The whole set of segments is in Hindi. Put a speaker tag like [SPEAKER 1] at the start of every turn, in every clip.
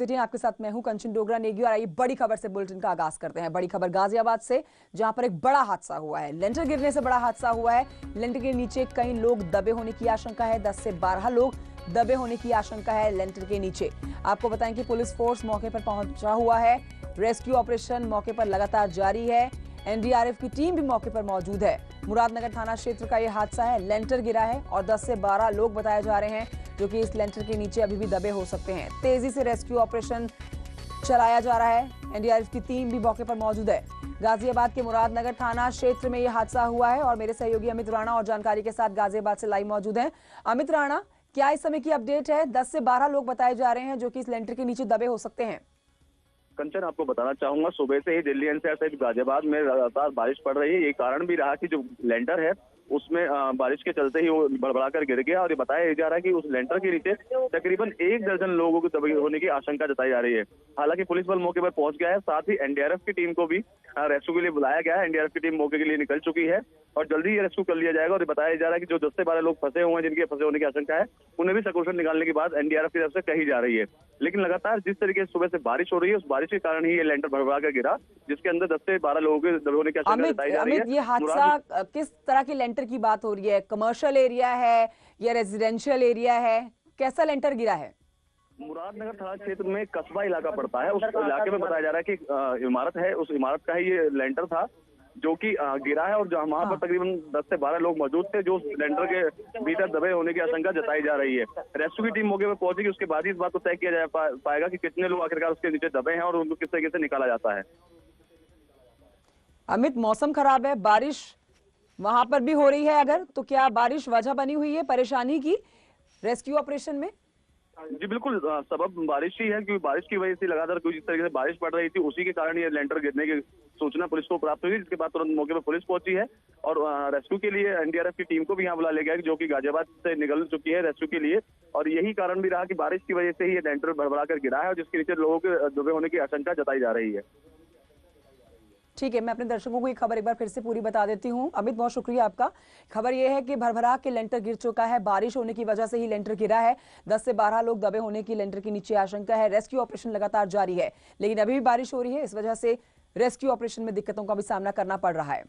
[SPEAKER 1] आपके साथ मैं हूं कंचन डोगरा नेगी और आइए बड़ी खबर से बुलेटिन का आगाज करते हैं। बड़ी खबर गाजियाबाद से, जहां पर एक बड़ा हादसा हुआ है। लेंटर गिरने से बड़ा हादसा हुआ है। लेंटर के नीचे कई लोग दबे होने की आशंका है। 10 से 12 लोग दबे होने की आशंका है लेंटर के नीचे। आपको बताएं कि पुलिस फोर्स मौके पर पहुंचा हुआ है। रेस्क्यू ऑपरेशन मौके पर लगातार जारी है। एनडीआरएफ की टीम भी मौके पर मौजूद है। मुरादनगर थाना क्षेत्र का यह हादसा है। लेंटर गिरा है और 10 से 12 लोग बताए जा रहे हैं जो कि इस लेंटर के नीचे अभी भी दबे हो सकते हैं। तेजी से रेस्क्यू ऑपरेशन चलाया जा रहा है। एनडीआरएफ की टीम भी मौके पर मौजूद है। गाजियाबाद के मुरादनगर थाना क्षेत्र में यह हादसा हुआ है और मेरे सहयोगी अमित राणा और जानकारी के साथ गाजियाबाद से लाइव मौजूद हैं। अमित राणा, क्या इस समय की अपडेट है? 10 से 12 लोग बताए जा रहे हैं जो कि इस लेंटर के नीचे दबे हो सकते हैं।
[SPEAKER 2] कंचन, आपको बताना चाहूंगा, सुबह से ही दिल्ली एनसीआर सहित गाजियाबाद में लगातार बारिश पड़ रही है। ये कारण भी रहा कि जो लेंटर है उसमें बारिश के चलते ही वो बड़बड़ाकर गिर गया और ये बताया जा रहा है कि उस लेंटर के नीचे तकरीबन 1 दर्जन लोगों को दबे होने की आशंका जताई जा रही है। हालांकि पुलिस बल मौके पर पहुंच गया है, साथ ही एनडीआरएफ की टीम को भी रेस्क्यू के लिए बुलाया गया है। एनडीआरएफ की टीम मौके के लिए निकल चुकी है और जल्दी ये रेस्क्यू कर लिया जाएगा। और ये बताया जा रहा है कि जो 10 से 12 लोग फंसे हुए हैं, जिनके फंसे होने की आशंका है, उन्हें भी सकुशल निकालने की बात एनडीआरएफ की तरफ से कही जा रही है। लेकिन लगातार जिस तरीके से सुबह से बारिश हो रही है, उस बारिश के कारण ही ये लेंटर भरभरा कर गिरा, जिसके अंदर 10 से 12 लोगों के दबे होने की आशंका जताई जा रही है।
[SPEAKER 1] ये हादसा किस तरह के लेंटर की बात हो रही है? कमर्शियल एरिया है या रेजिडेंशियल एरिया है? कैसा लेंटर गिरा है?
[SPEAKER 2] मुरादनगर थाना क्षेत्र में कस्बा इलाका पड़ता है। उस इलाके में बताया जा रहा है कि इमारत है, उस इमारत का ही ये लेंटर था जो कि गिरा है और जहां वहां पर तकरीबन 10 से 12 लोग मौजूद थे जो लेंटर के भीतर दबे होने की आशंका जताई जा रही है। रेस्क्यू की टीम मौके पर पहुंचेगी, उसके बाद ही इस बात को तय किया जा पाएगा कि कितने लोग आखिरकार उसके नीचे दबे हैं और उनको किस तरीके से निकाला जाता है।
[SPEAKER 1] अमित, मौसम खराब है, बारिश वहां पर भी हो रही है, अगर तो क्या बारिश वजह बनी हुई है परेशानी की रेस्क्यू ऑपरेशन में?
[SPEAKER 2] जी बिल्कुल, सबब बारिश ही है, क्योंकि बारिश की वजह से लगातार कुछ इस तरीके से बारिश पड़ रही थी, उसी के कारण ये लेंटर गिरने की सूचना पुलिस को प्राप्त हुई, जिसके बाद तुरंत मौके पर पुलिस पहुंची है और रेस्क्यू के लिए एनडीआरएफ की टीम को भी यहाँ बुला लिया गया, जो कि गाजियाबाद से निकल चुकी है रेस्क्यू के लिए। और यही कारण भी रहा कि बारिश की वजह से ही ये लेंटर भरभरा कर गिरा है और जिसके नीचे लोगों के दबे होने की आशंका जताई जा रही है।
[SPEAKER 1] ठीक है, मैं अपने दर्शकों को ये खबर एक बार फिर से पूरी बता देती हूँ। अमित, बहुत शुक्रिया आपका। खबर यह है कि भरभरा के लेंटर गिर चुका है, बारिश होने की वजह से ही लेंटर गिरा है। 10 से 12 लोग दबे होने की लेंटर के नीचे आशंका है। रेस्क्यू ऑपरेशन लगातार जारी है, लेकिन अभी भी बारिश हो रही है, इस वजह से रेस्क्यू ऑपरेशन में दिक्कतों का भी सामना करना पड़ रहा है।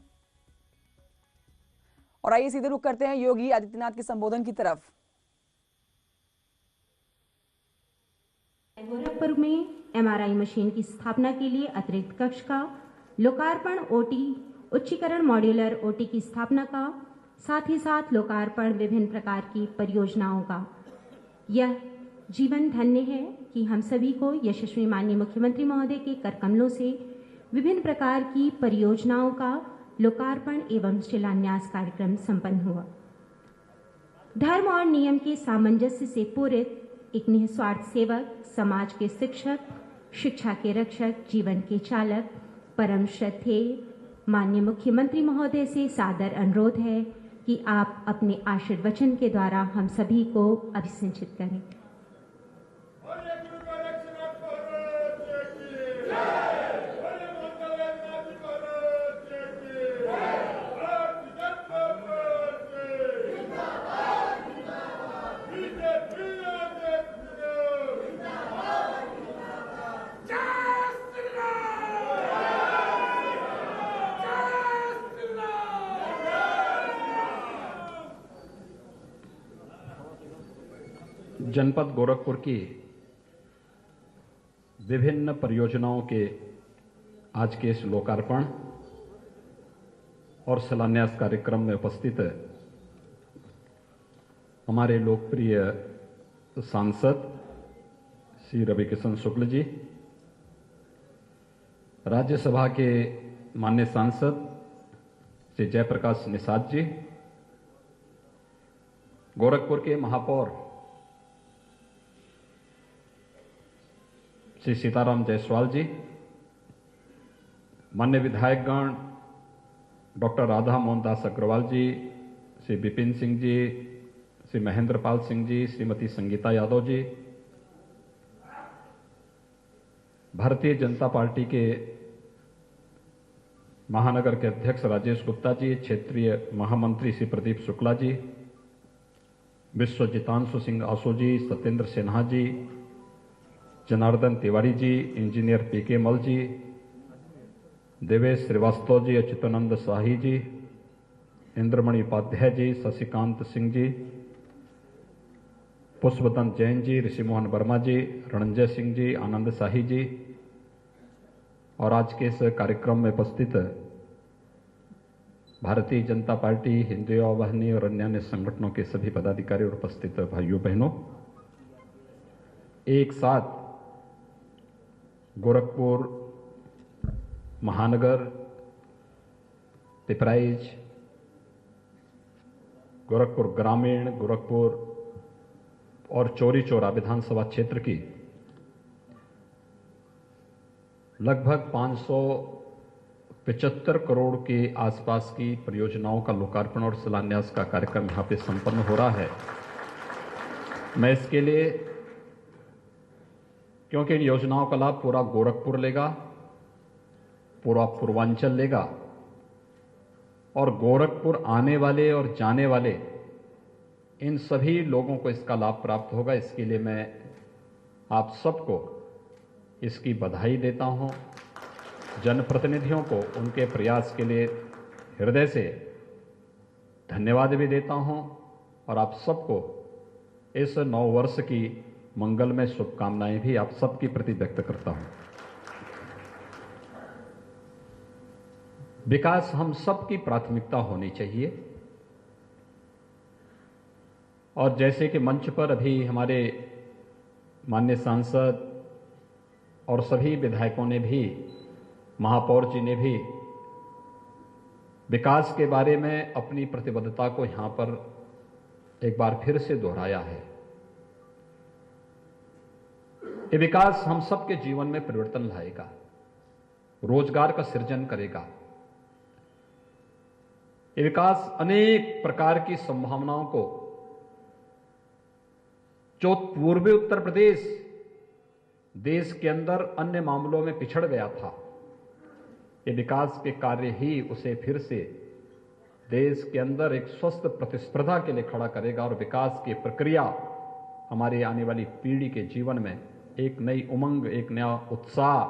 [SPEAKER 1] और आइए सीधे रुख करते हैं योगी आदित्यनाथ के संबोधन की तरफ।
[SPEAKER 3] गोरखपुर में एमआरआई मशीन की स्थापना के लिए अतिरिक्त कक्ष का लोकार्पण, ओटी उच्चीकरण मॉड्यूलर ओटी की स्थापना का, साथ ही साथ लोकार्पण विभिन्न प्रकार की परियोजनाओं का। यह जीवन धन्य है कि हम सभी को यशस्वी माननीय मुख्यमंत्री महोदय के कर कमलों से विभिन्न प्रकार की परियोजनाओं का लोकार्पण एवं शिलान्यास कार्यक्रम संपन्न हुआ। धर्म और नियम के सामंजस्य से पूरित एक निस्वार्थ सेवक, समाज के शिक्षक, शिक्षा के रक्षक, जीवन के चालक, परम श्रद्धेय माननीय मुख्यमंत्री महोदय से सादर अनुरोध है कि आप अपने आशीर्वचन के द्वारा हम सभी को अभिसिंचित करें।
[SPEAKER 4] जनपद गोरखपुर की विभिन्न परियोजनाओं के आज के इस लोकार्पण और शिलान्यास कार्यक्रम में उपस्थित हमारे लोकप्रिय सांसद श्री रविकिशन शुक्ल जी, राज्यसभा के माननीय सांसद श्री जयप्रकाश निषाद जी, गोरखपुर के महापौर श्री सीताराम जायसवाल जी, मान्य विधायकगण डॉक्टर राधा मोहन दास अग्रवाल जी, श्री विपिन सिंह जी, श्री महेंद्र पाल सिंह जी, श्रीमती संगीता यादव जी, भारतीय जनता पार्टी के महानगर के अध्यक्ष राजेश गुप्ता जी, क्षेत्रीय महामंत्री श्री प्रदीप शुक्ला जी, विश्वजितांशु सिंह आसो जी, सत्येंद्र सिन्हा जी, जनार्दन तिवारी जी, इंजीनियर पीके मल जी, देवेश श्रीवास्तव जी, अच्युतानंद शाही जी, इंद्रमणि उपाध्याय जी, शशिकांत सिंह जी, पुष्पदंत जैन जी, ऋषिमोहन वर्मा जी, रणंजय सिंह जी, आनंद शाही जी और आज के इस कार्यक्रम में उपस्थित भारतीय जनता पार्टी, हिंदू वाहिनी और अन्य संगठनों के सभी पदाधिकारी और उपस्थित भाइयों बहनों, एक साथ गोरखपुर महानगर, पिपराइच, गोरखपुर ग्रामीण, गोरखपुर और चौरी चौरा विधानसभा क्षेत्र की लगभग 575 करोड़ के आसपास की परियोजनाओं का लोकार्पण और शिलान्यास का कार्यक्रम यहां पे संपन्न हो रहा है। मैं इसके लिए, क्योंकि इन योजनाओं का लाभ पूरा गोरखपुर लेगा, पूरा पूर्वांचल लेगा और गोरखपुर आने वाले और जाने वाले इन सभी लोगों को इसका लाभ प्राप्त होगा। इसके लिए मैं आप सबको इसकी बधाई देता हूं। जनप्रतिनिधियों को उनके प्रयास के लिए हृदय से धन्यवाद भी देता हूं और आप सबको इस नव वर्ष की मंगलमय शुभकामनाएं भी आप सबके प्रति व्यक्त करता हूं। विकास हम सबकी प्राथमिकता होनी चाहिए और जैसे कि मंच पर अभी हमारे माननीय सांसद और सभी विधायकों ने भी, महापौर जी ने भी विकास के बारे में अपनी प्रतिबद्धता को यहां पर एक बार फिर से दोहराया है। ये विकास हम सबके जीवन में परिवर्तन लाएगा, रोजगार का सृजन करेगा। ये विकास अनेक प्रकार की संभावनाओं को, जो पूर्वी उत्तर प्रदेश देश के अंदर अन्य मामलों में पिछड़ गया था, ये विकास के कार्य ही उसे फिर से देश के अंदर एक स्वस्थ प्रतिस्पर्धा के लिए खड़ा करेगा और विकास की प्रक्रिया हमारे आने वाली पीढ़ी के जीवन में एक नई उमंग, एक नया उत्साह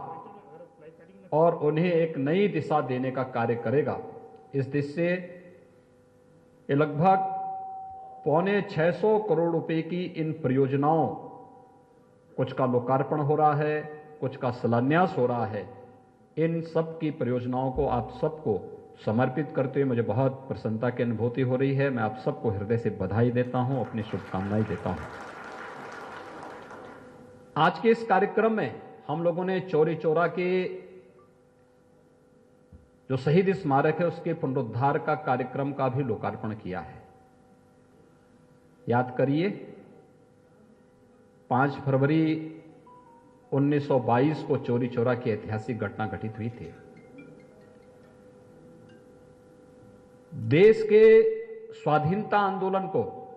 [SPEAKER 4] और उन्हें एक नई दिशा देने का कार्य करेगा। इस दिशा से ये लगभग 650 करोड़ रुपए की इन परियोजनाओं, कुछ का लोकार्पण हो रहा है, कुछ का शिलान्यास हो रहा है। इन सब की परियोजनाओं को आप सबको समर्पित करते हुए मुझे बहुत प्रसन्नता की अनुभूति हो रही है। मैं आप सबको हृदय से बधाई देता हूं, अपनी शुभकामनाएं देता हूं। आज के इस कार्यक्रम में हम लोगों ने चौरी चौरा के जो शहीद स्मारक है उसके पुनरुद्धार का कार्यक्रम का भी लोकार्पण किया है। याद करिए, 5 फरवरी 1922 को चौरी चौरा की ऐतिहासिक घटना घटित हुई थी। देश के स्वाधीनता आंदोलन को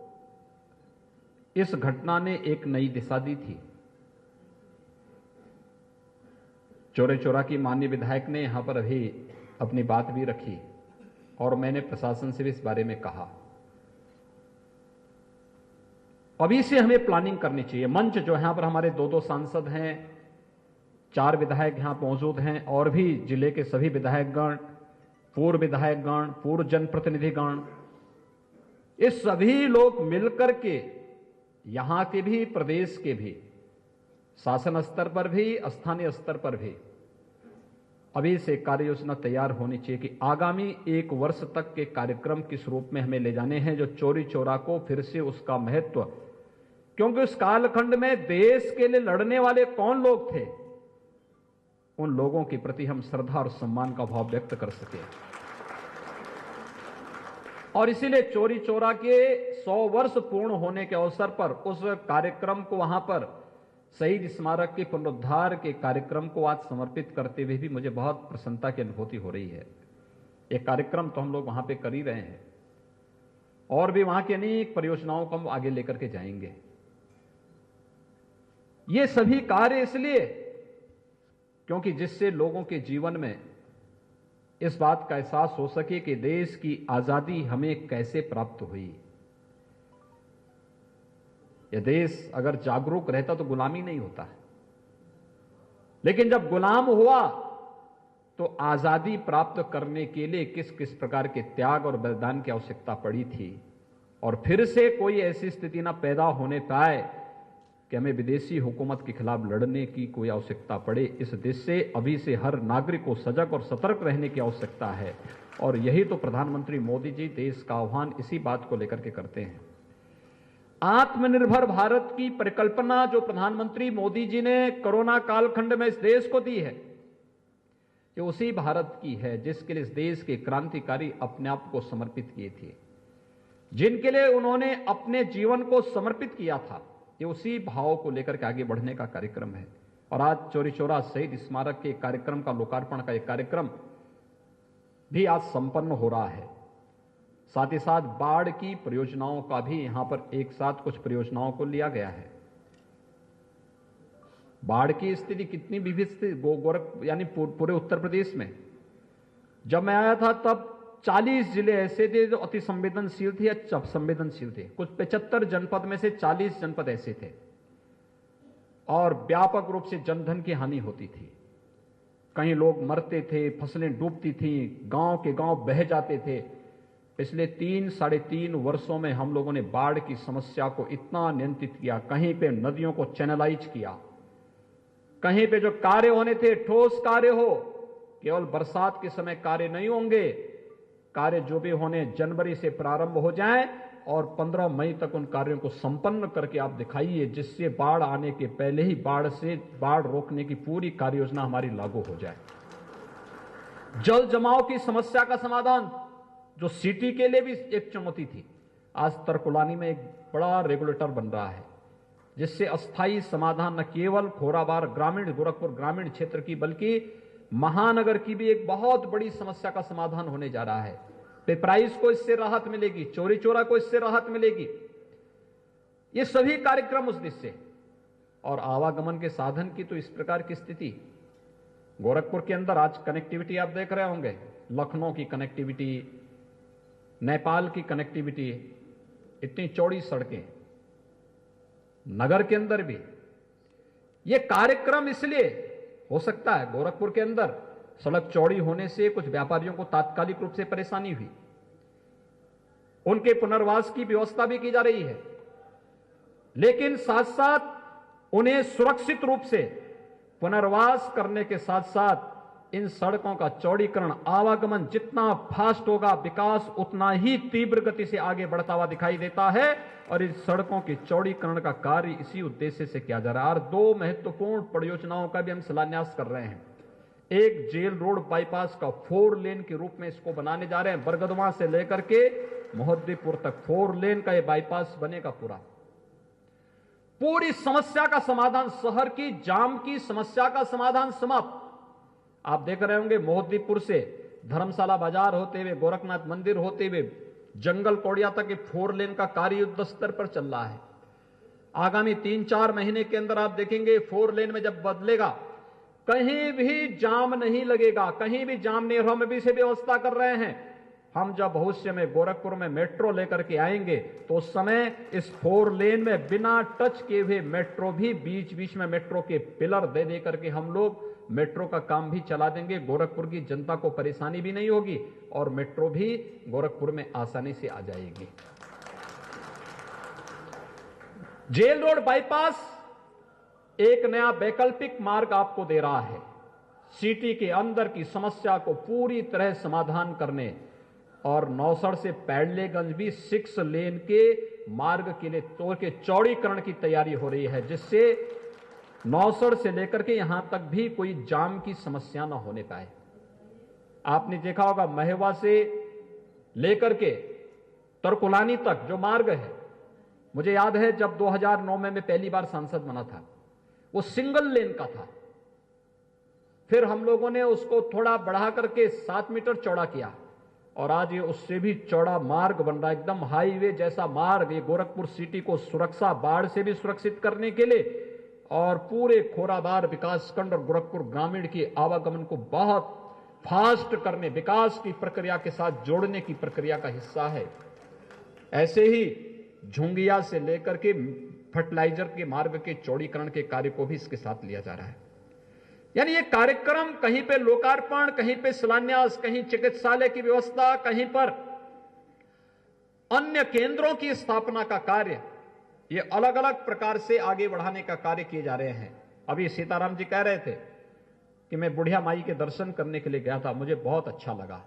[SPEAKER 4] इस घटना ने एक नई दिशा दी थी। चौरी चौरा की माननीय विधायक ने यहां पर अभी अपनी बात भी रखी और मैंने प्रशासन से भी इस बारे में कहा। अभी से हमें प्लानिंग करनी चाहिए। मंच जो यहां पर हमारे 2-2 सांसद हैं, 4 विधायक यहां मौजूद हैं और भी जिले के सभी विधायकगण, पूर्व विधायकगण, पूर्व जनप्रतिनिधिगण, ये सभी लोग मिलकर के यहां के भी, प्रदेश के भी, शासन स्तर पर भी, स्थानीय स्तर पर भी अभी से कार्य योजना तैयार होनी चाहिए कि आगामी 1 वर्ष तक के कार्यक्रम किस रूप में हमें ले जाने हैं, जो चौरी चौरा को फिर से उसका महत्व, क्योंकि उस कालखंड में देश के लिए लड़ने वाले कौन लोग थे, उन लोगों के प्रति हम श्रद्धा और सम्मान का भाव व्यक्त कर सके। और इसीलिए चौरी चौरा के 100 वर्ष पूर्ण होने के अवसर पर उस कार्यक्रम को, वहां पर शहीद स्मारक के पुनरुद्धार के कार्यक्रम को आज समर्पित करते हुए भी मुझे बहुत प्रसन्नता की अनुभूति हो रही है। एक कार्यक्रम तो हम लोग वहां पे कर ही रहे हैं और भी वहां की अनेक परियोजनाओं को हम आगे लेकर के जाएंगे। ये सभी कार्य इसलिए क्योंकि जिससे लोगों के जीवन में इस बात का एहसास हो सके कि देश की आजादी हमें कैसे प्राप्त हुई। यह देश अगर जागरूक रहता तो गुलामी नहीं होता है। लेकिन जब गुलाम हुआ तो आजादी प्राप्त करने के लिए किस किस प्रकार के त्याग और बलिदान की आवश्यकता पड़ी थी, और फिर से कोई ऐसी स्थिति ना पैदा होने पाए कि हमें विदेशी हुकूमत के खिलाफ लड़ने की कोई आवश्यकता पड़े। इस देश से अभी से हर नागरिक को सजग और सतर्क रहने की आवश्यकता है, और यही तो प्रधानमंत्री मोदी जी देश का आह्वान इसी बात को लेकर के करते हैं। आत्मनिर्भर भारत की परिकल्पना जो प्रधानमंत्री मोदी जी ने कोरोना कालखंड में इस देश को दी है, ये उसी भारत की है जिसके लिए इस देश के क्रांतिकारी अपने आप को समर्पित किए थे, जिनके लिए उन्होंने अपने जीवन को समर्पित किया था। ये उसी भाव को लेकर के आगे बढ़ने का कार्यक्रम है। और आज चौरी चौरा शहीद स्मारक के कार्यक्रम का लोकार्पण का एक कार्यक्रम भी आज संपन्न हो रहा है। साथ ही साथ बाढ़ की परियोजनाओं का भी यहां पर एक साथ कुछ परियोजनाओं को लिया गया है। बाढ़ की स्थिति कितनी विविध थी गोरख यानी पूरे उत्तर प्रदेश में। जब मैं आया था तब 40 जिले ऐसे थे जो अति संवेदनशील थे या संवेदनशील थे। कुछ 75 जनपद में से 40 जनपद ऐसे थे और व्यापक रूप से जनधन की हानि होती थी। कहीं लोग मरते थे, फसलें डूबती थी, गांव के गांव बह जाते थे। पिछले 3-3.5 वर्षों में हम लोगों ने बाढ़ की समस्या को इतना नियंत्रित किया, कहीं पे नदियों को चैनलाइज किया, कहीं पे जो कार्य होने थे ठोस कार्य हो, केवल बरसात के समय कार्य नहीं होंगे, कार्य जो भी होने जनवरी से प्रारंभ हो जाएं और 15 मई तक उन कार्यों को संपन्न करके आप दिखाइए, जिससे बाढ़ आने के पहले ही बाढ़ रोकने की पूरी कार्य योजना हमारी लागू हो जाए। जल जमाव की समस्या का समाधान जो सिटी के लिए भी एक चुनौती थी, आज तरकुलानी में एक बड़ा रेगुलेटर बन रहा है, जिससे अस्थायी समाधान न केवल खोराबार ग्रामीण गोरखपुर ग्रामीण क्षेत्र की बल्कि महानगर की भी एक बहुत बड़ी समस्या का समाधान होने जा रहा है। पिपराइस को इससे राहत मिलेगी, चौरी चौरा को इससे राहत मिलेगी। ये सभी कार्यक्रम उस दिशा से। और आवागमन के साधन की तो इस प्रकार की स्थिति गोरखपुर के अंदर आज कनेक्टिविटी आप देख रहे होंगे, लखनऊ की कनेक्टिविटी, नेपाल की कनेक्टिविटी, इतनी चौड़ी सड़कें नगर के अंदर भी। ये कार्यक्रम इसलिए हो सकता है गोरखपुर के अंदर सड़क चौड़ी होने से कुछ व्यापारियों को तात्कालिक रूप से परेशानी हुई, उनके पुनर्वास की व्यवस्था भी की जा रही है, लेकिन साथ साथ उन्हें सुरक्षित रूप से पुनर्वास करने के साथ साथ इन सड़कों का चौड़ीकरण, आवागमन जितना फास्ट होगा विकास उतना ही तीव्र गति से आगे बढ़ता हुआ दिखाई देता है। और इस सड़कों के चौड़ीकरण का कार्य इसी उद्देश्य से किया जा रहा है। और 2 महत्वपूर्ण परियोजनाओं का भी हम शिलान्यास कर रहे हैं। एक जेल रोड बाईपास का 4 लेन के रूप में इसको बनाने जा रहे हैं। बरगदवा से लेकर के मोहद्दीपुर तक 4 लेन का यह बाईपास बनेगा। पूरी समस्या का समाधान, शहर की जाम की समस्या का समाधान समाप्त। आप देख रहे होंगे मोहद्दीपुर से धर्मशाला बाजार होते हुए, गोरखनाथ मंदिर होते हुए जंगल कौड़िया तक 4 लेन का कार्य युद्ध स्तर पर चल रहा है। आगामी 3-4 महीने के अंदर आप देखेंगे 4 लेन में जब बदलेगा कहीं भी जाम नहीं लगेगा, कहीं भी जाम नहीं। हम अभी से व्यवस्था कर रहे हैं। हम जब भविष्य में गोरखपुर में मेट्रो लेकर के आएंगे तो उस समय इस 4 लेन में बिना टच किए हुए मेट्रो भी बीच बीच में मेट्रो के पिलर दे करके हम लोग मेट्रो का काम भी चला देंगे। गोरखपुर की जनता को परेशानी भी नहीं होगी और मेट्रो भी गोरखपुर में आसानी से आ जाएगी। जेल रोड बाईपास एक नया वैकल्पिक मार्ग आपको दे रहा है, सिटी के अंदर की समस्या को पूरी तरह समाधान करने। और नौसड़ से पैडलेगंज भी 6 लेन के मार्ग के लिए तोड़ के चौड़ीकरण की तैयारी हो रही है, जिससे नौसड़ से लेकर के यहां तक भी कोई जाम की समस्या ना होने पाए। आपने देखा होगा महेवा से लेकर के तरकुलानी तक जो मार्ग है, मुझे याद है जब 2009 में मैं पहली बार सांसद बना था, वो सिंगल लेन का था। फिर हम लोगों ने उसको थोड़ा बढ़ा करके 7 मीटर चौड़ा किया और आज ये उससे भी चौड़ा मार्ग बन रहा है, एकदम हाईवे जैसा मार्ग। ये गोरखपुर सिटी को सुरक्षा, बाढ़ से भी सुरक्षित करने के लिए और पूरे खोराबार विकासखंड और गोरखपुर ग्रामीण की आवागमन को बहुत फास्ट करने, विकास की प्रक्रिया के साथ जोड़ने की प्रक्रिया का हिस्सा है। ऐसे ही झुंगिया से लेकर के फर्टिलाइजर के मार्ग के चौड़ीकरण के कार्य को भी इसके साथ लिया जा रहा है। यानी ये कार्यक्रम कहीं पे लोकार्पण, कहीं पे शिलान्यास, कहीं चिकित्सालय की व्यवस्था, कहीं पर अन्य केंद्रों की स्थापना का कार्य, ये अलग अलग प्रकार से आगे बढ़ाने का कार्य किए जा रहे हैं। अभी सीताराम जी कह रहे थे कि मैं बुढ़िया माई के दर्शन करने के लिए गया था, मुझे बहुत अच्छा लगा।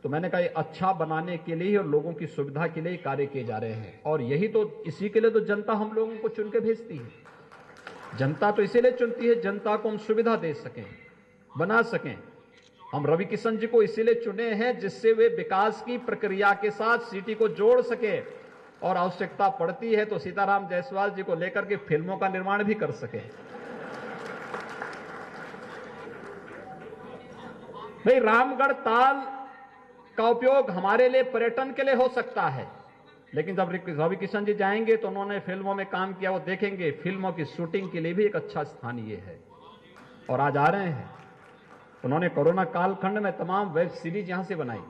[SPEAKER 4] तो मैंने कहा अच्छा बनाने के लिए और लोगों की सुविधा के लिए कार्य किए जा रहे हैं, और यही तो, इसी के लिए तो जनता हम लोगों को चुन के भेजती है। जनता तो इसीलिए चुनती है, जनता को हम सुविधा दे सकें, बना सकें। हम रवि किशन जी को इसीलिए चुने हैं जिससे वे विकास की प्रक्रिया के साथ सिटी को जोड़ सके, और आवश्यकता पड़ती है तो सीताराम जायसवाल जी को लेकर के फिल्मों का निर्माण भी कर सके। भाई, रामगढ़ ताल का उपयोग हमारे लिए पर्यटन के लिए हो सकता है, लेकिन जब रवि किशन जी जाएंगे तो उन्होंने फिल्मों में काम किया, वो देखेंगे फिल्मों की शूटिंग के लिए भी एक अच्छा स्थान ये है। और आज आ रहे हैं, उन्होंने कोरोना कालखंड में तमाम वेब सीरीज यहां से बनाई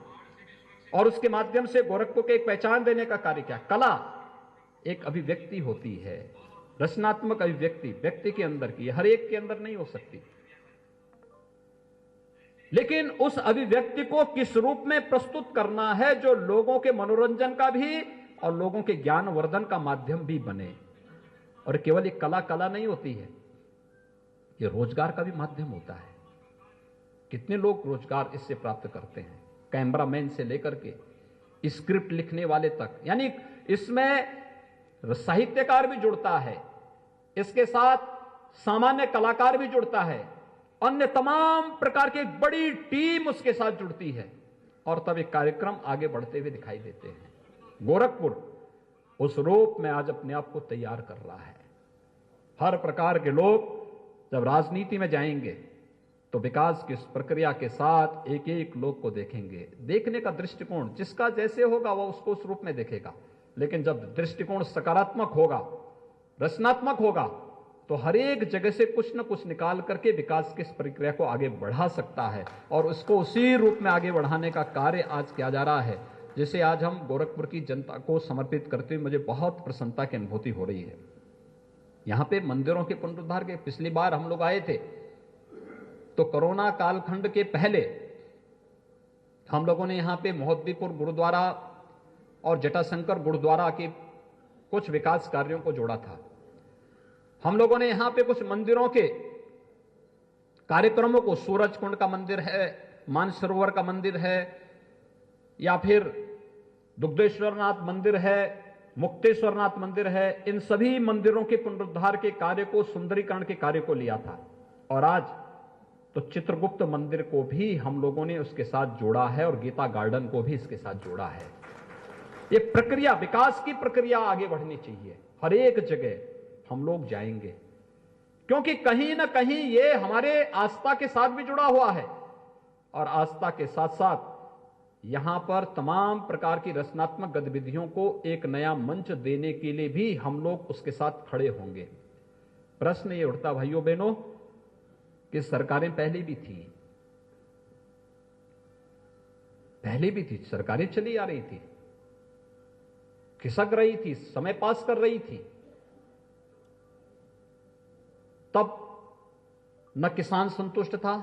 [SPEAKER 4] और उसके माध्यम से गोरखपुर को एक पहचान देने का कार्य किया। कला एक अभिव्यक्ति होती है, रचनात्मक अभिव्यक्ति व्यक्ति के अंदर की, हर एक के अंदर नहीं हो सकती, लेकिन उस अभिव्यक्ति को किस रूप में प्रस्तुत करना है जो लोगों के मनोरंजन का भी और लोगों के ज्ञानवर्धन का माध्यम भी बने। और केवल एक कला नहीं होती है, ये रोजगार का भी माध्यम होता है। कितने लोग रोजगार इससे प्राप्त करते हैं, कैमरामैन से लेकर के स्क्रिप्ट लिखने वाले तक। यानी इसमें साहित्यकार भी जुड़ता है, इसके साथ सामान्य कलाकार भी जुड़ता है, अन्य तमाम प्रकार की एक बड़ी टीम उसके साथ जुड़ती है, और तब एक कार्यक्रम आगे बढ़ते हुए दिखाई देते हैं। गोरखपुर उस रूप में आज अपने आप को तैयार कर रहा है। हर प्रकार के लोग जब राजनीति में जाएंगे तो विकास की इस प्रक्रिया के साथ एक एक लोग को देखेंगे। देखने का दृष्टिकोण जिसका जैसे होगा वो उसको उस रूप में देखेगा, लेकिन जब दृष्टिकोण सकारात्मक होगा, रचनात्मक होगा, तो हर एक जगह से कुछ न कुछ निकाल करके विकास की इस प्रक्रिया को आगे बढ़ा सकता है, और उसको उसी रूप में आगे बढ़ाने का कार्य आज किया जा रहा है, जिसे आज हम गोरखपुर की जनता को समर्पित करते हुए मुझे बहुत प्रसन्नता की अनुभूति हो रही है। यहां पे मंदिरों के पुनरुद्धार के पिछली बार हम लोग आए थे तो कोरोना कालखंड के पहले हम लोगों ने यहां पे मोहद्दीपुर गुरुद्वारा और जटाशंकर गुरुद्वारा के कुछ विकास कार्यों को जोड़ा था। हम लोगों ने यहां पे कुछ मंदिरों के कार्यक्रमों को, सूरजकुंड का मंदिर है, मानसरोवर का मंदिर है, या फिर दुग्धेश्वरनाथ मंदिर है, मुक्तेश्वरनाथ मंदिर है, इन सभी मंदिरों के पुनरुद्धार के कार्य को, सुंदरीकरण के कार्य को लिया था। और आज तो चित्रगुप्त मंदिर को भी हम लोगों ने उसके साथ जोड़ा है, और गीता गार्डन को भी इसके साथ जोड़ा है। ये प्रक्रिया, विकास की प्रक्रिया आगे बढ़नी चाहिए। हर एक जगह हम लोग जाएंगे, क्योंकि कहीं ना कहीं ये हमारे आस्था के साथ भी जुड़ा हुआ है, और आस्था के साथ साथ यहां पर तमाम प्रकार की रचनात्मक गतिविधियों को एक नया मंच देने के लिए भी हम लोग उसके साथ खड़े होंगे। प्रश्न ये उठता भाइयों बहनों कि सरकारें पहले भी थी, सरकारें चली आ रही थी, खिसक रही थी, समय पास कर रही थी, तब न किसान संतुष्ट था,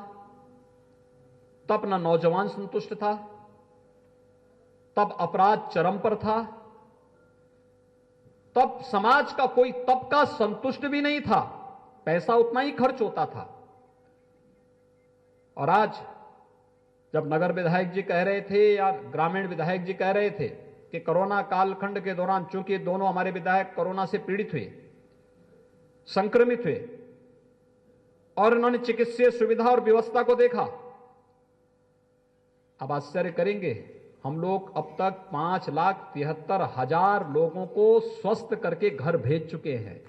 [SPEAKER 4] तब न नौजवान संतुष्ट था, तब अपराध चरम पर था, तब समाज का कोई तबका संतुष्ट भी नहीं था, पैसा उतना ही खर्च होता था। और आज जब नगर विधायक जी कह रहे थे या ग्रामीण विधायक जी कह रहे थे कि कोरोना कालखंड के दौरान, चूंकि दोनों हमारे विधायक कोरोना से पीड़ित हुए, संक्रमित हुए, और उन्होंने चिकित्सीय सुविधा और व्यवस्था को देखा, अब आश्चर्य करेंगे, हम लोग अब तक 5,73,000 लोगों को स्वस्थ करके घर भेज चुके हैं,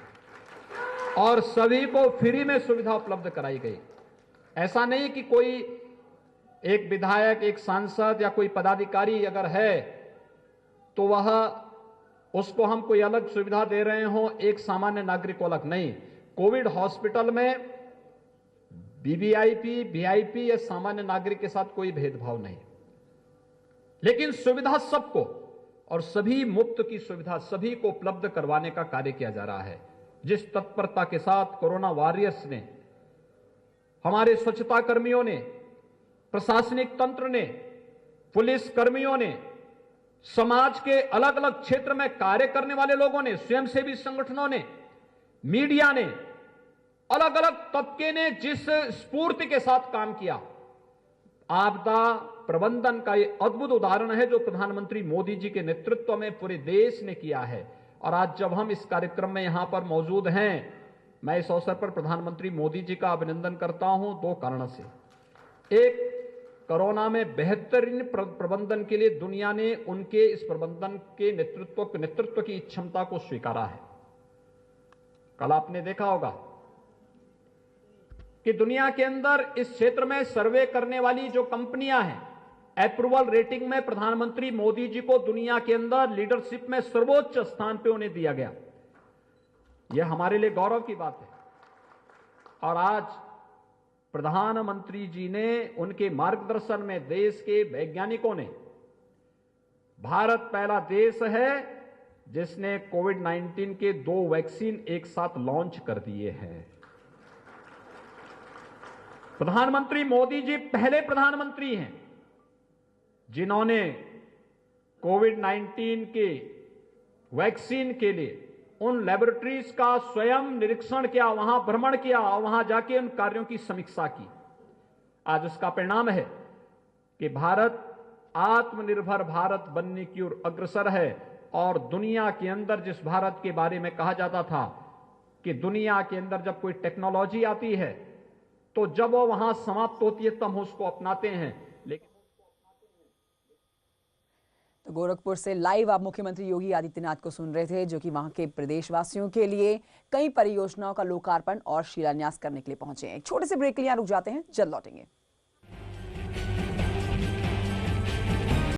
[SPEAKER 4] और सभी को फ्री में सुविधा उपलब्ध कराई गई। ऐसा नहीं कि कोई एक विधायक, एक सांसद या कोई पदाधिकारी अगर है तो वह, उसको हम कोई अलग सुविधा दे रहे हो, एक सामान्य नागरिक को अलग नहीं। कोविड हॉस्पिटल में वीवीआईपी, वीआईपी या सामान्य नागरिक के साथ कोई भेदभाव नहीं, लेकिन सुविधा सबको, और सभी मुफ्त की सुविधा सभी को उपलब्ध करवाने का कार्य किया जा रहा है। जिस तत्परता के साथ कोरोना वॉरियर्स ने हमारे स्वच्छता कर्मियों ने, प्रशासनिक तंत्र ने, पुलिस कर्मियों ने, समाज के अलग अलग क्षेत्र में कार्य करने वाले लोगों ने, स्वयंसेवी संगठनों ने, मीडिया ने, अलग अलग तबके ने जिस स्फूर्ति के साथ काम किया, आपदा प्रबंधन का ये अद्भुत उदाहरण है जो प्रधानमंत्री मोदी जी के नेतृत्व में पूरे देश ने किया है। और आज जब हम इस कार्यक्रम में यहां पर मौजूद हैं, मैं इस अवसर पर प्रधानमंत्री मोदी जी का अभिनंदन करता हूं दो कारणों से। एक, कोरोना में बेहतरीन प्रबंधन के लिए दुनिया ने उनके इस प्रबंधन के नेतृत्व की क्षमता को स्वीकारा है। कल आपने देखा होगा कि दुनिया के अंदर इस क्षेत्र में सर्वे करने वाली जो कंपनियां हैं, अप्रूवल रेटिंग में प्रधानमंत्री मोदी जी को दुनिया के अंदर लीडरशिप में सर्वोच्च स्थान पे उन्हें दिया गया। यह हमारे लिए गौरव की बात है। और आज प्रधानमंत्री जी ने उनके मार्गदर्शन में देश के वैज्ञानिकों ने, भारत पहला देश है जिसने कोविड-19 के 2 वैक्सीन एक साथ लॉन्च कर दिए हैं। प्रधानमंत्री मोदी जी पहले प्रधानमंत्री हैं जिन्होंने कोविड-19 के वैक्सीन के लिए उन लेबोरेटरीज का स्वयं निरीक्षण किया, वहां भ्रमण किया और वहां जाके उन कार्यों की समीक्षा की। आज उसका परिणाम है कि भारत आत्मनिर्भर भारत बनने की ओर अग्रसर है। और दुनिया के अंदर जिस भारत के बारे में कहा जाता था कि दुनिया के अंदर जब कोई टेक्नोलॉजी आती है तो जब वो वहां समाप्त होती है तब हम उसको अपनाते हैं। लेकिन
[SPEAKER 1] तो गोरखपुर से लाइव आप मुख्यमंत्री योगी आदित्यनाथ को सुन रहे थे, जो कि वहां के प्रदेशवासियों के लिए कई परियोजनाओं का लोकार्पण और शिलान्यास करने के लिए पहुंचे हैं। एक छोटे से ब्रेक के लिए रुक जाते हैं, जल्द लौटेंगे।